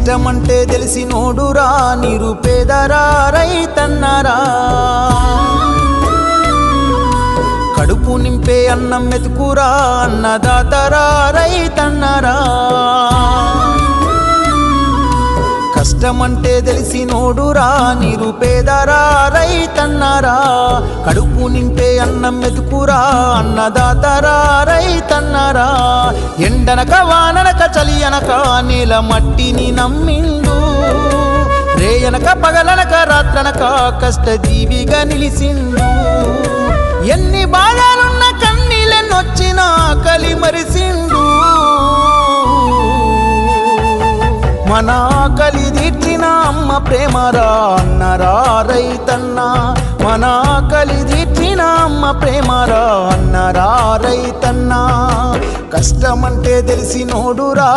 కష్టమంటే తెలిసినోడురా నిరుపేదరా రైతన్నరా కడుపు నింపే అన్నం మెతుకురా అన్నదాతరా రైతన్నరా కష్టమంటే తెలిసినోడురా నిరుపేదరా రైతన్నరా కడుపు నింపే అన్నం మెతుకురా అన్నదాతరా రైతన్నరా ఎండనక వాననక చలి అనక నేల మట్టిని నమ్మిండు రేయనక పగలనక రాత్రనక కష్టజీవిగా నిలిసిండు ఎన్ని బాధలున్న కన్నీళ్ళెన్నొచ్చినా కలి మరిసిండు మన ఆకలి తీర్చిన అమ్మ ప్రేమరా అన్నరా రైతన్న మన ఆకలి తీర్చిన అమ్మ ప్రేమరా అన్నరా రైతన్న కష్టమంటే తెలిసినోడురా